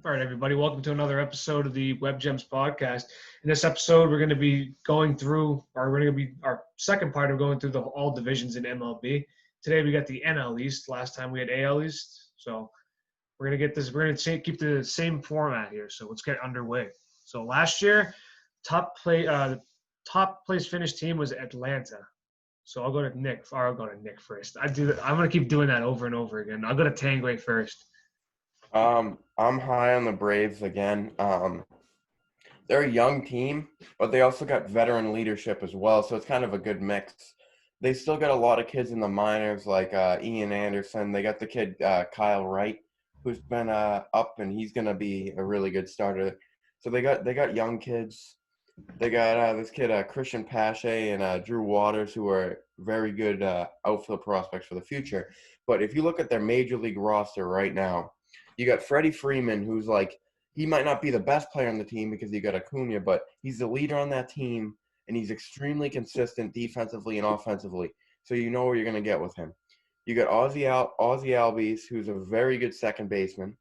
All right, everybody, welcome to another episode of the Jems podcast. In this episode, we're going to be going through, or we're going to be our second part of going through the all divisions in MLB. Today, we got the NL East. Last time we had AL East, so we're going to get this. We're going to keep the same format here. So let's get underway. So last year, the top place finished team was Atlanta. So I'll go to Nick. Or I'll go to Nick first. I'm going to keep doing that over and over again. I'll go to Tangway first. I'm high on the Braves again. They're a young team, but they also got veteran leadership as well, so it's kind of a good mix. They still got a lot of kids in the minors, like Ian Anderson. They got the kid Kyle Wright, who's been up, and he's gonna be a really good starter. So they got young kids. They got this kid Christian Pache and Drew Waters, who are very good outfield prospects for the future. But if you look at their major league roster right now, you got Freddie Freeman, who's like, he might not be the best player on the team because you got Acuna, but he's the leader on that team, and he's extremely consistent defensively and offensively. So you know what you're going to get with him. You got Ozzie Albies, who's a very good second baseman.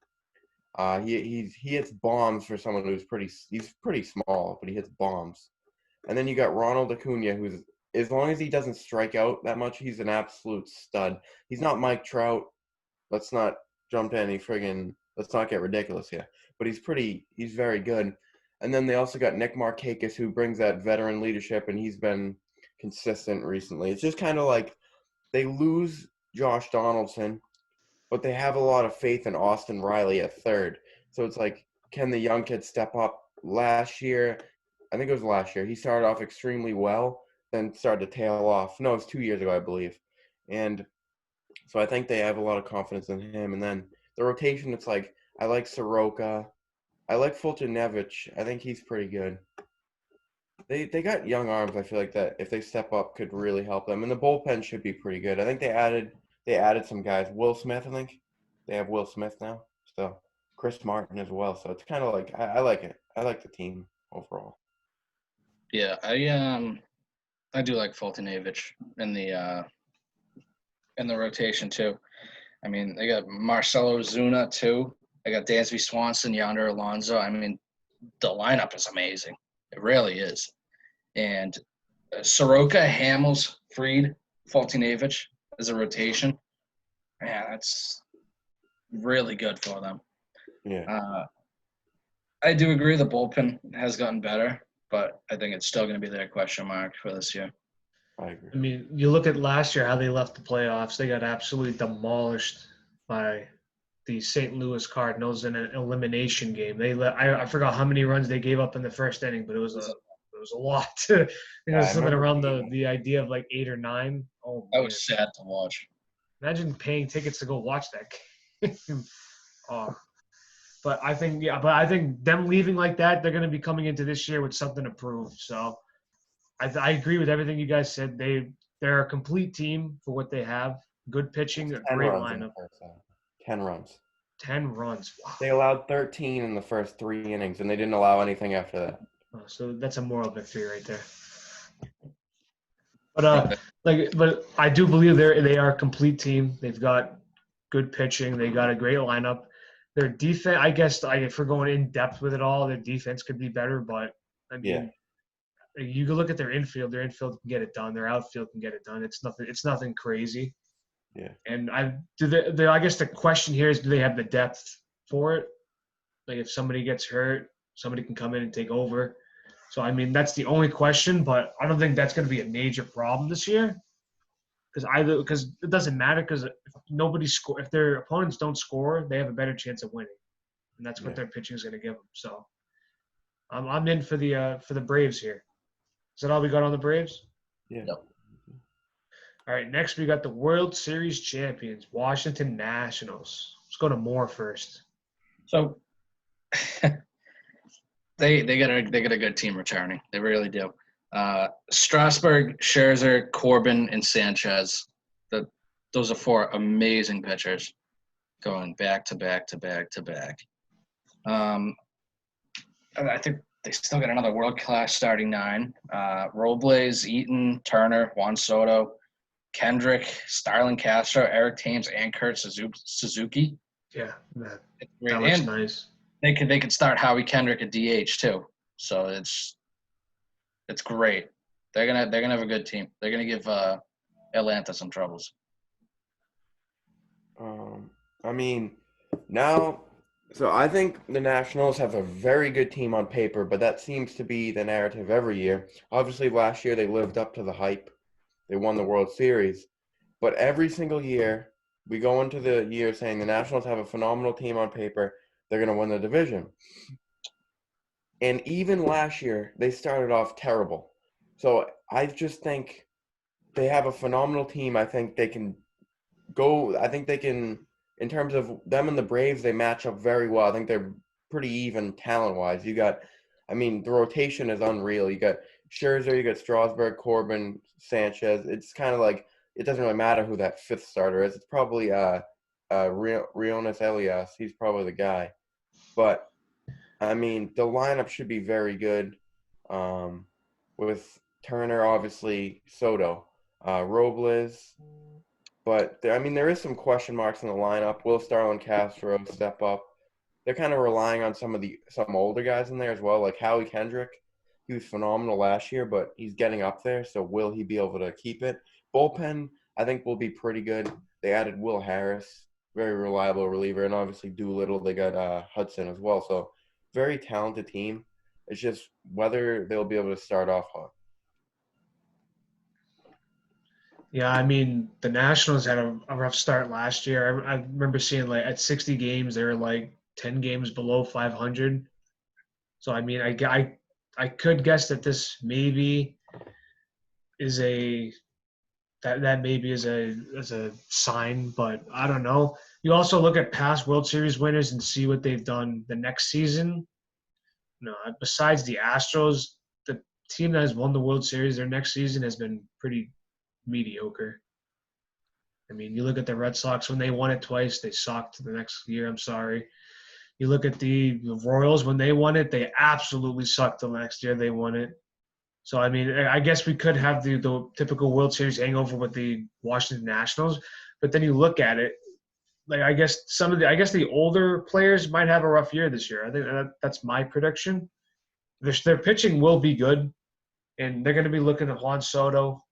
He hits bombs for someone he's pretty small, but he hits bombs. And then you got Ronald Acuna, who's, as long as he doesn't strike out that much, he's an absolute stud. He's not Mike Trout. Let's not let's not get ridiculous here. But he's very good. And then they also got Nick Markakis, who brings that veteran leadership, and he's been consistent recently. It's just kind of like they lose Josh Donaldson, but they have a lot of faith in Austin Riley at third. So it's like, can the young kid step up? Last year, I think it was last year, he started off extremely well, then started to tail off. No, it was 2 years ago, I believe. And so I think they have a lot of confidence in him. And then the rotation, it's like, I like Soroka. I like Fultonevich. I think he's pretty good. They got young arms, I feel like, that if they step up could really help them. And the bullpen should be pretty good. I think they added some guys. Will Smith, I think. They have Will Smith now. So Chris Martin as well. So it's kind of like, I like it. I like the team overall. Yeah, I do like Fultonevich in the rotation too. I mean, they got Marcelo Zuna too. They got Dansby Swanson, Yonder Alonso. I mean, the lineup is amazing. It really is. And Soroka, Hamels, Fried, Fultonevich as a rotation. Man, that's really good for them. Yeah. I do agree the bullpen has gotten better, but I think it's still going to be their question mark for this year. I agree. I mean, you look at last year how they left the playoffs. They got absolutely demolished by the St. Louis Cardinals in an elimination game. I forgot how many runs they gave up in the first inning, but it was a lot. It was something around the idea of like 8 or 9. Oh, that was sad to watch. Imagine paying tickets to go watch that game. Oh. But I think them leaving like that, they're going to be coming into this year with something to prove. So I agree with everything you guys said. They're a complete team for what they have. Good pitching, a great lineup. 10 runs. 10 runs. Wow. They allowed 13 in the first 3 innings, and they didn't allow anything after that. Oh, so that's a moral victory right there. But I do believe they are a complete team. They've got good pitching. They got a great lineup. Their defense, I guess, if we're going in depth with it all, their defense could be better. But I mean, you can look at their infield. Their infield can get it done. Their outfield can get it done. It's nothing crazy. Yeah. And I guess the question here is, do they have the depth for it? Like, if somebody gets hurt, somebody can come in and take over. So I mean, that's the only question. But I don't think that's going to be a major problem this year. Because it doesn't matter, because if their opponents don't score, they have a better chance of winning, and that's what their pitching is going to give them. So, I'm in for the Braves here. Is that all we got on the Braves? Yeah. Yep. All right. Next, we got the World Series champions, Washington Nationals. Let's go to Moore first. So, they got a good team returning. They really do. Strasburg, Scherzer, Corbin, and Sanchez. Those are 4 amazing pitchers going back to back to back to back. I think they still got another world-class starting 9. Robles, Eaton, Turner, Juan Soto, Kendrick, Starlin Castro, Eric Thames, and Kurt Suzuki. Yeah, that Great. looks nice. They could start Howie Kendrick at DH too. So it's great. They're gonna have a good team. They're gonna give Atlanta some troubles. I mean, now, so I think the Nationals have a very good team on paper, but that seems to be the narrative every year. Obviously, last year they lived up to the hype. They won the World Series. But every single year, we go into the year saying the Nationals have a phenomenal team on paper. They're going to win the division. And even last year, they started off terrible. So I just think they have a phenomenal team. I think they can in terms of them and the Braves, they match up very well. I think they're pretty even talent-wise. The rotation is unreal. You got Scherzer, you got Strasburg, Corbin, Sanchez. It's kind of like it doesn't really matter who that fifth starter is. It's probably Rionis Elias. He's probably the guy. But the lineup should be very good. With Turner, obviously, Soto, Robles. But there is some question marks in the lineup. Will Starlin Castro step up? They're kind of relying on some older guys in there as well, like Howie Kendrick. He was phenomenal last year, but he's getting up there. So will he be able to keep it? Bullpen, I think, will be pretty good. They added Will Harris, very reliable reliever, and obviously Doolittle. They got Hudson as well. So very talented team. It's just whether they'll be able to start off hot. Yeah, the Nationals had a rough start last year. I remember seeing like at 60 games, they were like 10 games below 500. So I could guess that this maybe is that maybe is a sign, but I don't know. You also look at past World Series winners and see what they've done the next season. No, besides the Astros, the team that has won the World Series their next season has been pretty mediocre. You look at the Red Sox when they won it twice, they sucked the next year. I'm sorry. You look at the Royals when they won it, they absolutely sucked the next year they won it. So I guess we could have the typical World Series hangover with the Washington Nationals, but then you look at it, like I guess the older players might have a rough year this year. I think that's my prediction. Their pitching will be good, and they're going to be looking at Juan Soto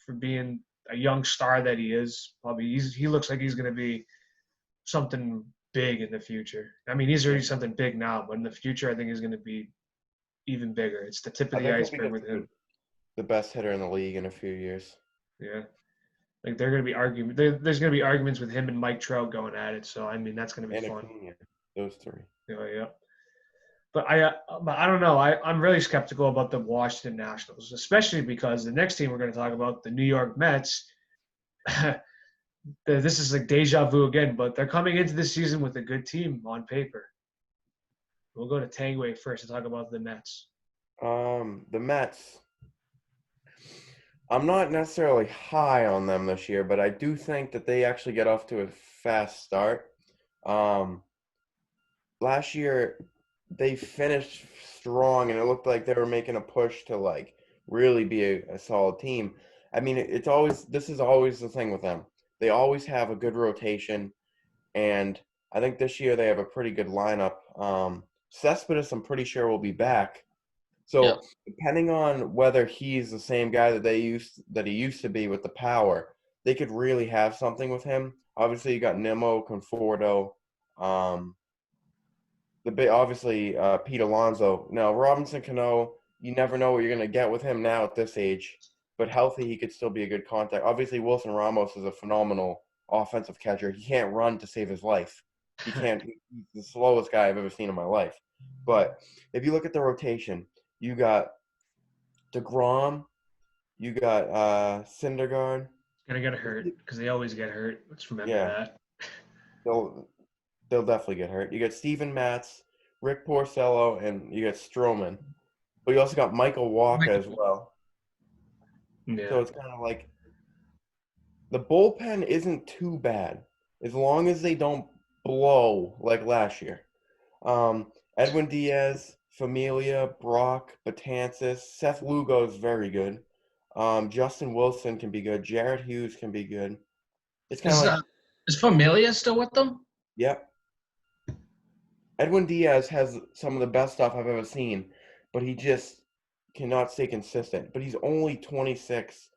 for being a young star that he is. Probably he looks like he's going to be something big in the future. He's already something big now, but in the future, I think he's going to be even bigger. It's the tip of the iceberg with him. The best hitter in the league in a few years. Yeah, like they're going to be arguing. There's going to be arguments with him and Mike Trout going at it. So that's going to be fun. Those three. Yeah. But I don't know. I'm really skeptical about the Washington Nationals, especially because the next team we're going to talk about, the New York Mets. This is like deja vu again, but they're coming into this season with a good team on paper. We'll go to Tangway first to talk about the Mets. The Mets. I'm not necessarily high on them this year, but I do think that they actually get off to a fast start. Last year, they finished strong, and it looked like they were making a push to really be a solid team. This is always the thing with them. They always have a good rotation, and I think this year they have a pretty good lineup. Cespedes, I'm pretty sure, will be back. So depending on whether he's the same guy that he used to be with the power, they could really have something with him. Obviously, you got Nimmo, Conforto, Pete Alonso. Now, Robinson Cano, you never know what you're going to get with him now at this age. But healthy, he could still be a good contact. Obviously, Wilson Ramos is a phenomenal offensive catcher. He can't run to save his life. He's the slowest guy I've ever seen in my life. But if you look at the rotation, you got DeGrom, you got Syndergaard. Gonna get hurt because they always get hurt. Let's remember that. They'll definitely get hurt. You got Steven Matz, Rick Porcello, and you got Stroman. But you also got Michael Walker as well. Yeah. So it's kind of like the bullpen isn't too bad as long as they don't blow like last year. Edwin Diaz, Familia, Brock, Betances, Seth Lugo is very good. Justin Wilson can be good. Jarrett Hughes can be good. It's kind of is Familia still with them? Yep. Edwin Diaz has some of the best stuff I've ever seen, but he just cannot stay consistent. But he's only 26.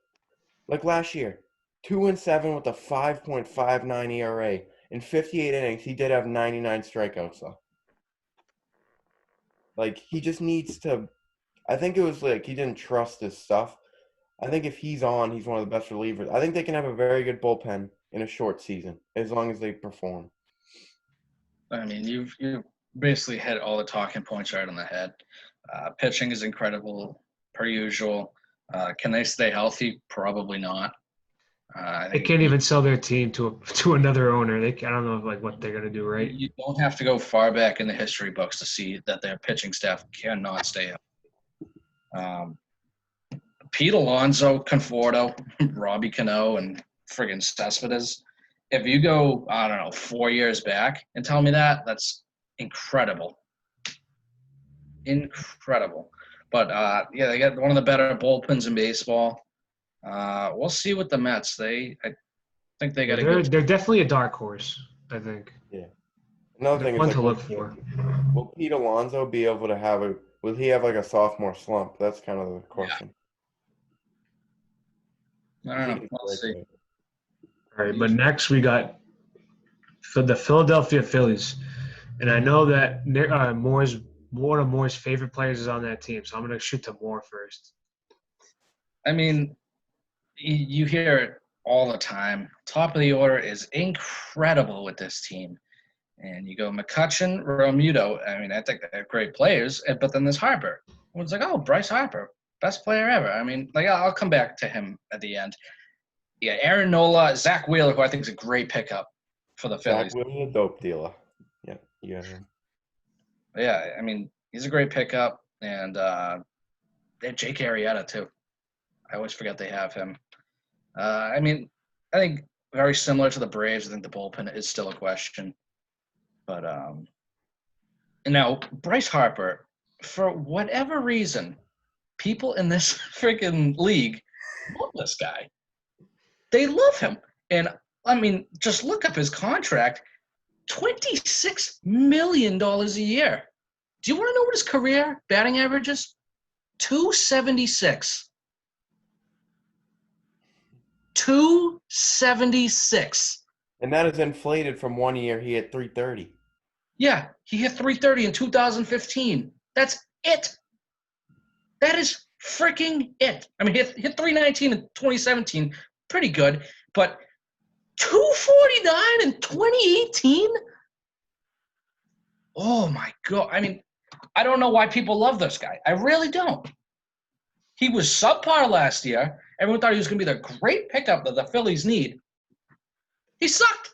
Like last year, 2-7 with a 5.59 ERA. In 58 innings, he did have 99 strikeouts, though. Like, he just needs to – I think it was like he didn't trust his stuff. I think if he's on, he's one of the best relievers. I think they can have a very good bullpen in a short season, as long as they perform. I mean, you've basically hit all the talking points right on the head. Pitching is incredible, per usual. Can they stay healthy? Probably not. They can't even sell their team to another owner. I don't know what they're gonna do, right? You don't have to go far back in the history books to see that their pitching staff cannot stay up. Pete Alonso, Conforto, Robbie Cano, and friggin' Cespedes. If you go, I don't know, 4 years back and tell me that, that's incredible. Incredible. But, they got one of the better bullpens in baseball. We'll see with the Mets. I think they got They're definitely a dark horse, I think. Yeah. Another thing is one to look for. Will Pete Alonso be able to will he have a sophomore slump? That's kind of the question. I don't know. We'll see. All right, but next we got the Philadelphia Phillies. And I know that one of Moore's favorite players is on that team, so I'm going to shoot to Moore first. I mean, you hear it all the time. Top of the order is incredible with this team. And you go McCutchen, Realmuto. I mean, I think they're great players. But then there's Harper. Everyone's like, oh, Bryce Harper, best player ever. I mean, I'll come back to him at the end. Yeah, Aaron Nola, Zach Wheeler, who I think is a great pickup for the Phillies. Zach Wheeler's a dope dealer. Yeah, you got him. Yeah, I mean, he's a great pickup. And they have Jake Arrieta, too. I always forget they have him. I mean, I think very similar to the Braves. I think the bullpen is still a question. But and now Bryce Harper, for whatever reason, people in this freaking league love this guy. They love him. And, I mean, just look up his contract, $26 million a year. Do you want to know what his career batting average is? 276. 276. And that is inflated from 1 year. He hit 330. Yeah, he hit 330 in 2015. That's it. That is freaking it. I mean, he hit 319 in 2017. Pretty good. But 249 in 2018? Oh, my God. I mean, I don't know why people love this guy. I really don't. He was subpar last year. Everyone thought he was going to be the great pickup that the Phillies need. He sucked.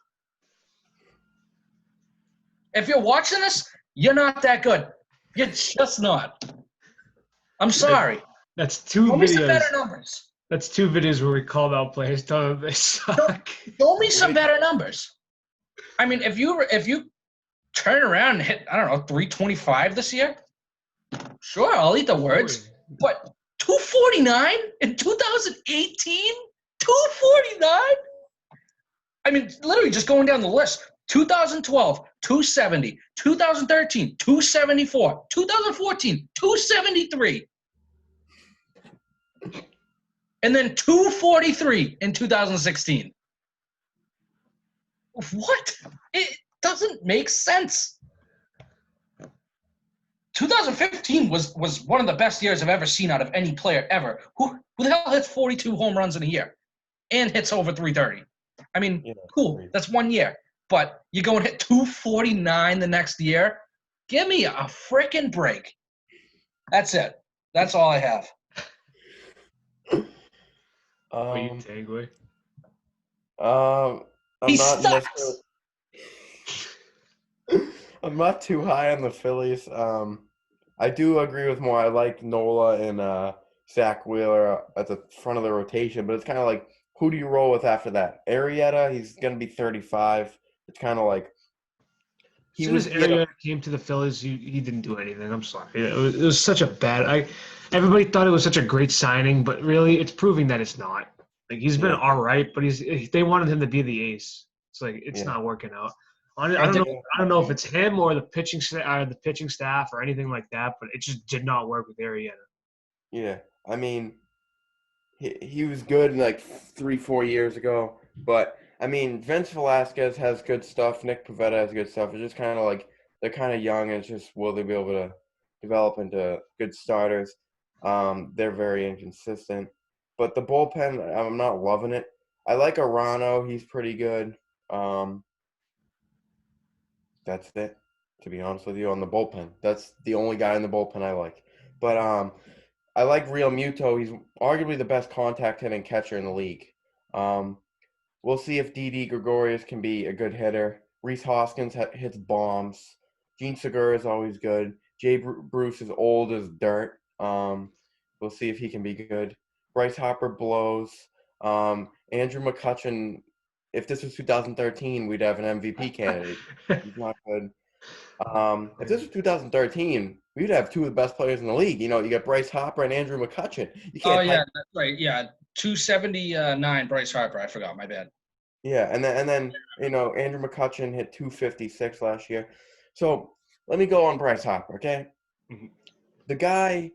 If you're watching this, you're not that good. You're just not. I'm sorry. That's two Show videos. me some better numbers. That's two videos where we called out players, telling them they suck. Show me some better numbers. I mean, if you turn around and hit, I don't know, 325 this year, sure, I'll eat the words. But 249 in 2018? 249? I mean, literally just going down the list. 2012, 270. 2013, 274. 2014, 273. And then 243 in 2016. What? It doesn't make sense. 2015 was one of the best years I've ever seen out of any player ever. Who the hell hits 42 home runs in a year and hits over 330? I mean, cool. That's 1 year. But you go and hit 249 the next year? Give me a freaking break. That's it. That's all I have. Tanguay? He sucks. I'm not too high on the Phillies. I do agree with Moore. I like Nola and Zach Wheeler at the front of the rotation, but it's kind of like, who do you roll with after that? Arrieta, he's going to be 35. It's kind of like as soon as Arrieta came to the Phillies, he didn't do anything. I'm sorry. It was such a bad – everybody thought it was such a great signing, but really it's proving that it's not. Like, he's been all right, but they wanted him to be the ace. It's like it's not working out. I don't know. I don't know if it's him or the pitching staff or anything like that, but it just did not work with Arietta. Yeah, I mean, he was good like 3-4 years ago, but I mean, Vince Velasquez has good stuff. Nick Pivetta has good stuff. It's just kind of like they're kind of young, and it's just will they be able to develop into good starters? They're very inconsistent, but the bullpen, I'm not loving it. I like Arano; he's pretty good. That's it. To be honest with you, on the bullpen, that's the only guy in the bullpen I like. But I like Real Muto. He's arguably the best contact hitting catcher in the league. Um, we'll see if Didi Gregorius can be a good hitter. Reese Hoskins hits bombs. Gene Segura is always good. Jay Bruce is old as dirt. We'll see if he can be good. Bryce Harper blows. Andrew McCutchen, if this was 2013, we'd have an MVP candidate. He's not good. If this was 2013, we'd have two of the best players in the league. You know, you got Bryce Harper and Andrew McCutchen. You can't. Oh yeah, that's right. Yeah, 279 Bryce Harper. I forgot. My bad. Yeah, and then you know Andrew McCutchen hit 256 last year. So let me go on Bryce Harper, okay? Mhm. The guy.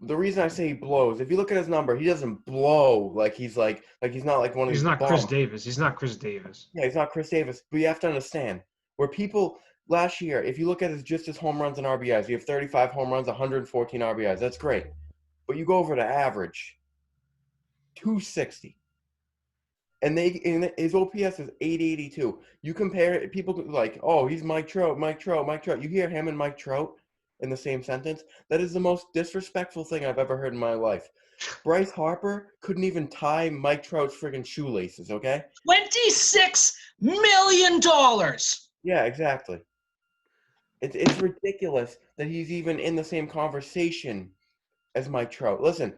The reason I say he blows, if you look at his number, he doesn't blow like he's not like one of He's these not Chris bombs. Davis. He's not Chris Davis. Yeah, he's not Chris Davis. But you have to understand, where people last year, if you look at his home runs and RBIs, you have 35 home runs, 114 RBIs. That's great. But you go over to average, 260. And his OPS is 882. You compare it, people like, oh, he's Mike Trout, Mike Trout, Mike Trout. You hear him and Mike Trout in the same sentence. That is the most disrespectful thing I've ever heard in my life. Bryce Harper couldn't even tie Mike Trout's friggin' shoelaces, okay? $26 million. Yeah, exactly. It's ridiculous that he's even in the same conversation as Mike Trout. Listen,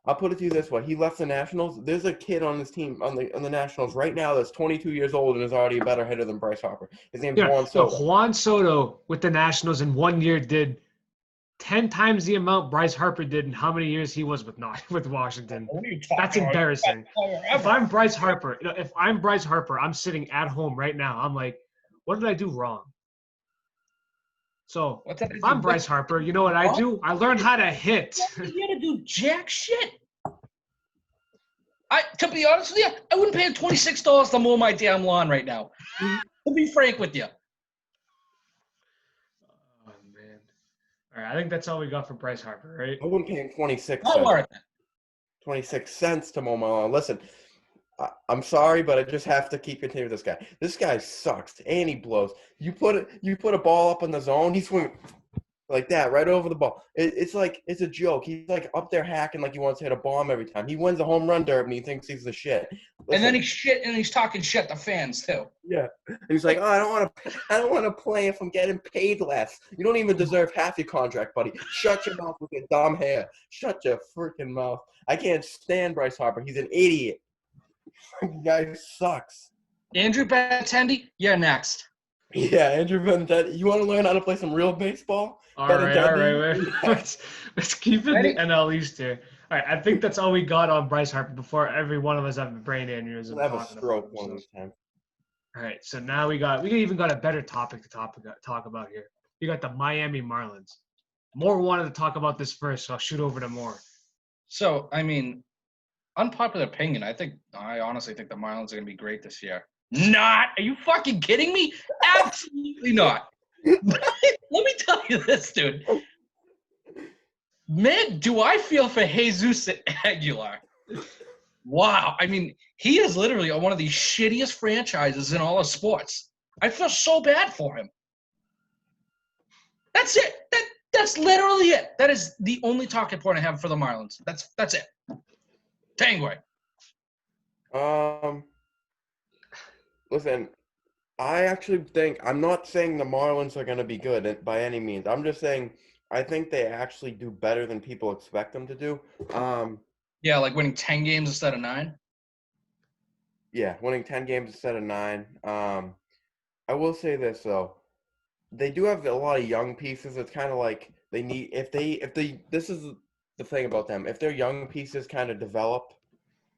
I'll put it to you this way: he left the Nationals. There's a kid on this team on the Nationals right now that's 22 years old and is already a better hitter than Bryce Harper. His name's Yeah, Juan so Soto. Juan Soto with the Nationals in 1 year did 10 times the amount Bryce Harper did in how many years he was with Washington. What are you talking That's about? embarrassing. If Ever. I'm Bryce Harper, if I'm Bryce Harper, I'm sitting at home right now. I'm like, what did I do wrong? So What did I if do? I'm Bryce Harper, you know what I do? I learn how to hit. You gotta do jack shit. To be honest with you, I wouldn't pay him $26 to mow my damn lawn right now. To be frank with you. Oh man. All right, I think that's all we got for Bryce Harper, right? I wouldn't pay him 26 Not cents. worth it. 26 cents to mow my lawn. Listen, I'm sorry, but I just have to keep continuing with this guy. This guy sucks, and he blows. You put a ball up in the zone, he swings like that right over the ball. It's like it's a joke. He's like up there hacking like he wants to hit a bomb every time. He wins a home run derby and he thinks he's the shit. Listen, And then he's talking shit to fans too. yeah, and he's like, oh, I don't want to play if I'm getting paid less. You don't even deserve half your contract, buddy. Shut your mouth with your dumb hair. Shut your freaking mouth. I can't stand Bryce Harper. He's an idiot. The guy sucks. Andrew Benintendi, you're next. Yeah, Andrew Benintendi. You want to learn how to play some real baseball? All right. Let's keep it Ready? the NL East here. All right, I think that's all we got on Bryce Harper before every one of us have a brain aneurysm. We'll have a talking stroke about one of him. these times. All right, so now we even got a better topic to talk about here. We got the Miami Marlins. Moore wanted to talk about this first, so I'll shoot over to Moore. So, I mean, unpopular opinion, I honestly think the Marlins are going to be great this year. Not? Are you fucking kidding me? Absolutely not. Let me tell you this, dude. Man, do I feel for Jesus Aguilar. Wow. I mean, he is literally on one of the shittiest franchises in all of sports. I feel so bad for him. That's it. That's literally it. That is the only talking point I have for the Marlins. That's it. Tangway. Listen, I actually think I'm not saying the Marlins are going to be good by any means. I'm just saying I think they actually do better than people expect them to do. Yeah, like winning 10 games instead of 9. Yeah, winning 10 games instead of 9. I will say this though. They do have a lot of young pieces. It's kind of like they need if they this is the thing about them. If their young pieces kind of develop,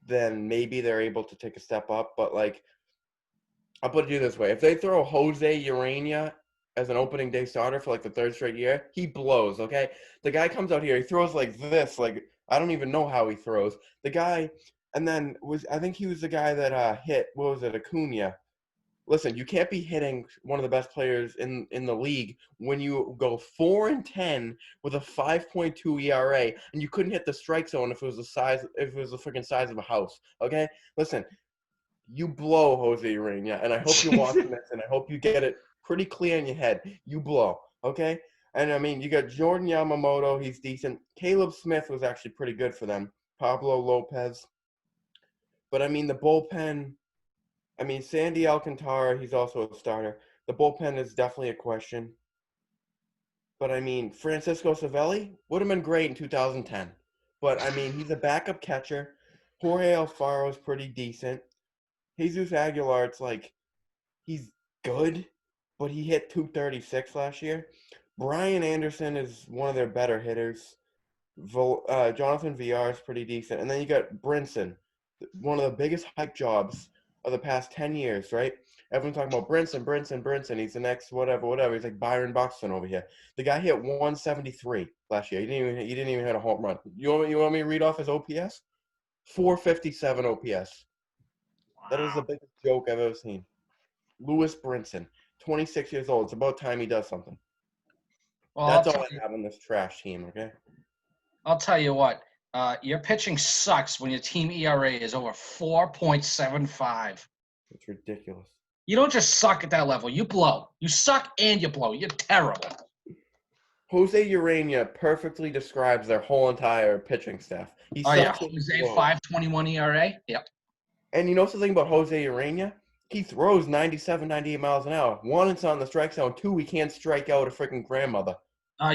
then maybe they're able to take a step up, but like I'll put it to you this way. If they throw Jose Urania as an opening day starter for like the third straight year, he blows, okay? The guy comes out here, he throws like this, like I don't even know how he throws. The guy, and then I think he was the guy that hit, what was it, Acuna. Listen, you can't be hitting one of the best players in the league when you go 4-10 with a 5.2 ERA, and you couldn't hit the strike zone if it was the freaking size of a house. Okay, listen, you blow, Jose Urania, and I hope you're watching this, and I hope you get it pretty clear in your head. You blow, okay? And I mean, you got Jordan Yamamoto, he's decent. Caleb Smith was actually pretty good for them. Pablo Lopez, but I mean the bullpen. I mean, Sandy Alcantara, he's also a starter. The bullpen is definitely a question. But, I mean, Francisco Savelli would have been great in 2010. But, I mean, he's a backup catcher. Jorge Alfaro is pretty decent. Jesus Aguilar, it's like, he's good, but he hit 236 last year. Brian Anderson is one of their better hitters. Jonathan VR is pretty decent. And then you got Brinson, one of the biggest hype jobs of the past 10 years, right? Everyone's talking about Brinson. He's the next whatever. He's like Byron Buxton over here. The guy hit 173 last year. He didn't even hit a home run. You want me to read off his OPS? 457 OPS. That is the biggest joke I've ever seen. Lewis Brinson, 26 years old. It's about time he does something. Well, That's all I have on this trash team, okay? I'll tell you what. Your pitching sucks when your team ERA is over 4.75. It's ridiculous. You don't just suck at that level. You blow. You suck and you blow. You're terrible. Jose Urania perfectly describes their whole entire pitching staff. He Oh, yeah. sucks and Jose, blows. 5.21 ERA? Yep. And you know something about Jose Urania? He throws 97, 98 miles an hour. One, it's on the strike zone. Two, he can't strike out a freaking grandmother.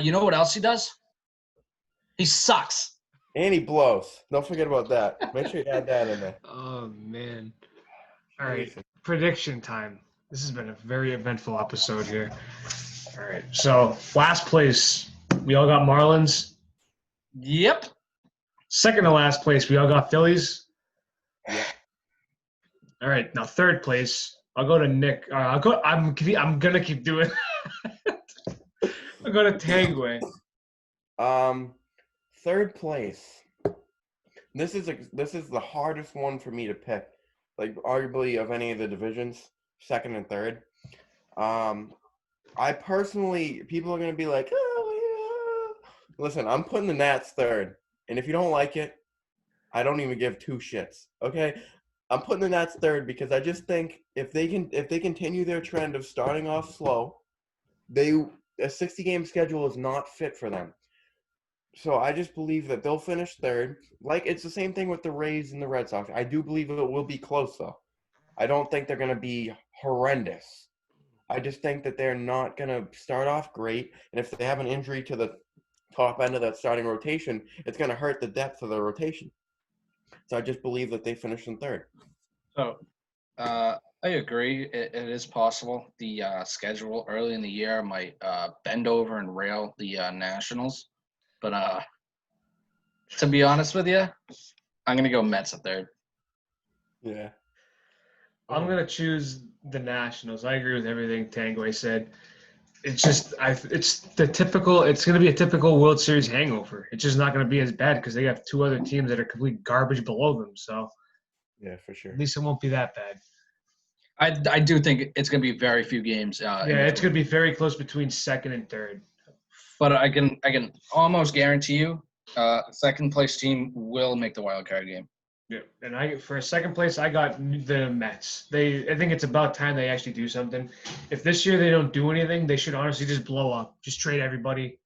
You know what else he does? He sucks. And he blows. Don't forget about that. Make sure you add that in there. Oh, man. All right, prediction time. This has been a very eventful episode here. All right, so last place, we all got Marlins. Yep. Second to last place, we all got Phillies. Yeah. All right, now third place, I'll go to Nick. I'm gonna keep doing. I'll go to Tangway. Third place. This is the hardest one for me to pick. Like arguably of any of the divisions, second and third. I personally, people are gonna be like, oh yeah. Listen, I'm putting the Nats third, and if you don't like it, I don't even give two shits. Okay, I'm putting the Nats third because I just think if they continue their trend of starting off slow, a 60-game schedule is not fit for them. So I just believe that they'll finish third. Like, it's the same thing with the Rays and the Red Sox. I do believe it will be close, though. I don't think they're going to be horrendous. I just think that they're not going to start off great. And if they have an injury to the top end of that starting rotation, it's going to hurt the depth of the rotation. So I just believe that they finish in third. So, I agree. It is possible the schedule early in the year might bend over and rail the Nationals. But to be honest with you, I'm going to go Mets at third. Yeah. I'm gonna choose the Nationals. I agree with everything Tangway said. It's just it's gonna be a typical World Series hangover. It's just not gonna be as bad because they have two other teams that are complete garbage below them. So Yeah, for sure. at least it won't be that bad. I do think it's going to be very few games. It's gonna be very close between second and third. But I can almost guarantee you, second place team will make the wild card game. Yeah, and for second place, I got the Mets. I think it's about time they actually do something. If this year they don't do anything, they should honestly just blow up, just trade everybody,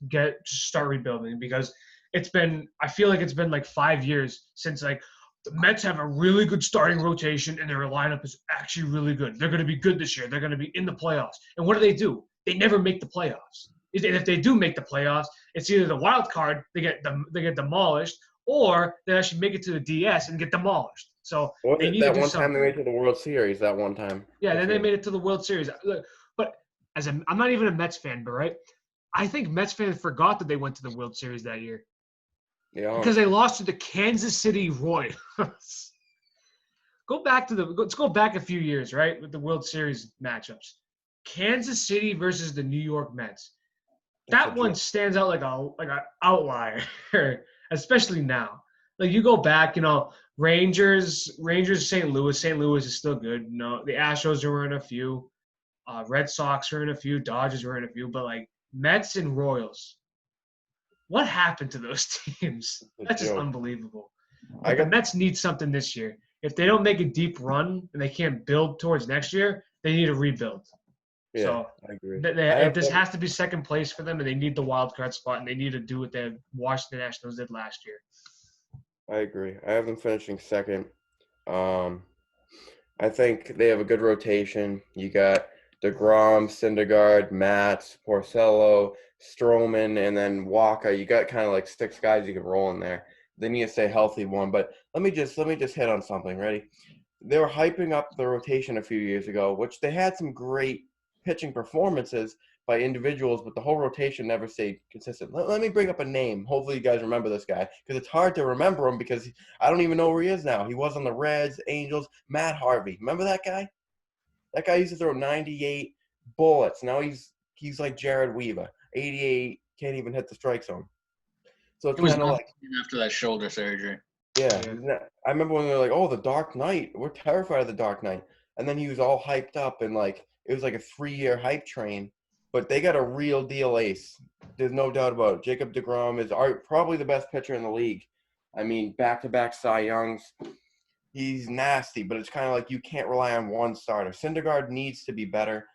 just start rebuilding because I feel like it's been like 5 years since like the Mets have a really good starting rotation and their lineup is actually really good. They're going to be good this year. They're going to be in the playoffs. And what do? They never make the playoffs. And if they do make the playoffs, it's either the wild card, they get demolished, or they actually make it to the DS and get demolished. So they need to do something. Time they made it to the World Series, that one time. Yeah, then they made it to the World Series. But I'm not even a Mets fan, but right? I think Mets fans forgot that they went to the World Series that year. Yeah. Because they lost to the Kansas City Royals. let's go back a few years, right, with the World Series matchups. Kansas City versus the New York Mets. That's That a one joke. stands out like an outlier, especially now. Like you go back, Rangers, St. Louis is still good. The Astros are in a few, Red Sox are in a few, Dodgers are in a few, but like Mets and Royals, what happened to those teams? It's a That's just joke. unbelievable. I But the got Mets need something this year. If they don't make a deep run and they can't build towards next year, they need to rebuild. yeah, So I agree. I they, have this them. has to be second place for them, and they need the wild card spot, and they need to do what the Washington Nationals did last year. I agree. I have them finishing second. Um, I think they have a good rotation. You got DeGrom, Syndergaard, Matz, Porcello, Stroman, and then Walker. You got kind of like 6 guys you can roll in there. They need to stay healthy one. But let me just hit on something. Ready? They were hyping up the rotation a few years ago, which they had some great pitching performances by individuals, but the whole rotation never stayed consistent. Let me bring up a name. Hopefully you guys remember this guy, because it's hard to remember him because I don't even know where he is now. He was on the Reds, Angels, Matt Harvey. Remember that guy? That guy used to throw 98 bullets. Now he's like Jared Weaver. 88, can't even hit the strike zone. So it's It was kind of nothing like, after that shoulder surgery. yeah, Yeah. I remember when they were like, "Oh, the Dark Knight. We're terrified of the Dark Knight." And then he was all hyped up and like it was like a 3-year hype train. But they got a real deal ace. There's no doubt about it. Jacob deGrom is probably the best pitcher in the league. I mean, back-to-back Cy Youngs. He's nasty, but it's kind of like you can't rely on one starter. Syndergaard needs to be better.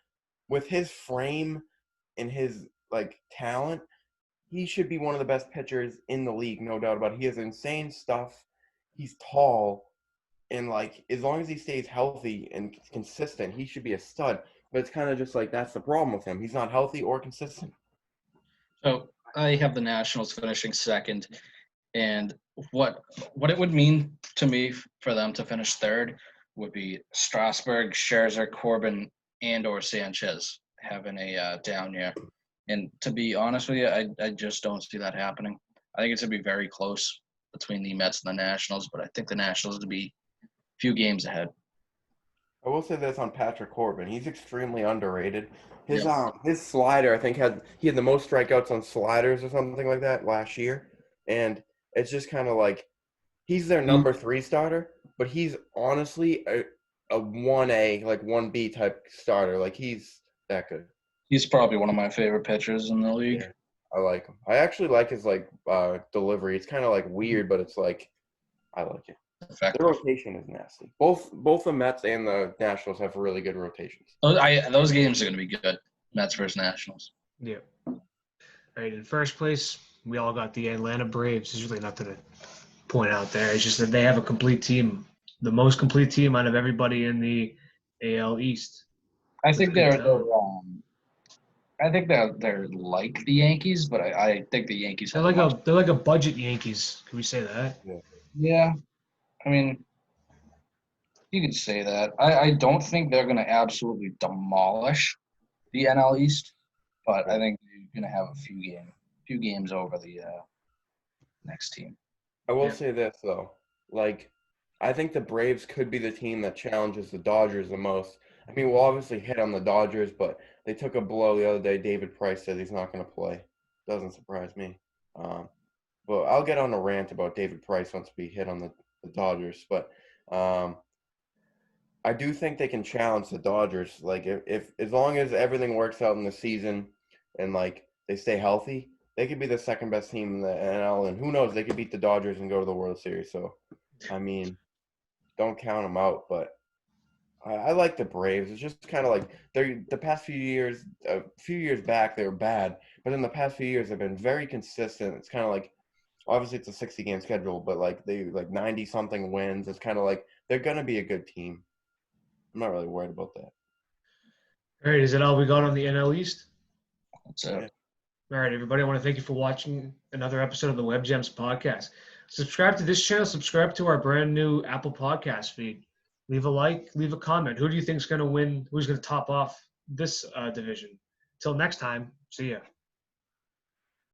With his frame and his like talent, he should be one of the best pitchers in the league, no doubt about it. He has insane stuff. He's tall, and like as long as he stays healthy and consistent, he should be a stud. But it's kind of just like that's the problem with him. He's not healthy or consistent. So I have the Nationals finishing second, and what it would mean to me for them to finish third would be Strasburg, Scherzer, Corbin, and or Sanchez having a down year. And to be honest with you, I just don't see that happening. I think it's going to be very close between the Mets and the Nationals, but I think the Nationals to be a few games ahead. I will say this on Patrick Corbin. He's extremely underrated. His Yep. his slider, I think he had the most strikeouts on sliders or something like that last year. And it's just kind of like he's their number 3 starter, but he's honestly a 1A, like 1B type starter. Like he's that good. He's probably one of my favorite pitchers in the league. Yeah. I like him. I actually like his like delivery. It's kind of like weird, but it's like I like it. The Effective. rotation is nasty. Both the Mets and the Nationals have really good rotations. Those games are going to be good. Mets versus Nationals. Yeah. All right. In first place, we all got the Atlanta Braves. There's really nothing to point out there. It's just that they have a complete team, the most complete team out of everybody in the AL East. I think Good they're talent. I think they're like the Yankees, but I think the Yankees They're have like a budget Yankees. Can we say that? Yeah. I mean, you could say that. I don't think they're going to absolutely demolish the NL East, but I think they're going to have a few games over the next team. I will Yeah. say this though, like I think the Braves could be the team that challenges the Dodgers the most. I mean, we'll obviously hit on the Dodgers, but they took a blow the other day. David Price said he's not going to play. Doesn't surprise me. But I'll get on a rant about David Price once we hit on the Dodgers. But I do think they can challenge the Dodgers. Like if as long as everything works out in the season and like they stay healthy, they could be the second best team in the NL. And who knows, they could beat the Dodgers and go to the World Series. So, I mean, don't count them out. But I like the Braves. It's just kind of like the past few years. A few years back, they were bad, but in the past few years, they've been very consistent. It's kind of like obviously it's a 60-game schedule, but like they like 90 something wins. It's kind of like they're gonna be a good team. I'm not really worried about that. All right. Is that all we got on the NL East? That's it. Yeah. All right, everybody. I want to thank you for watching another episode of the Web Gems podcast. Subscribe to this channel. Subscribe to our brand new Apple Podcast feed. Leave a like. Leave a comment. Who do you think is going to win? Who's going to top off this division? Till next time. See ya.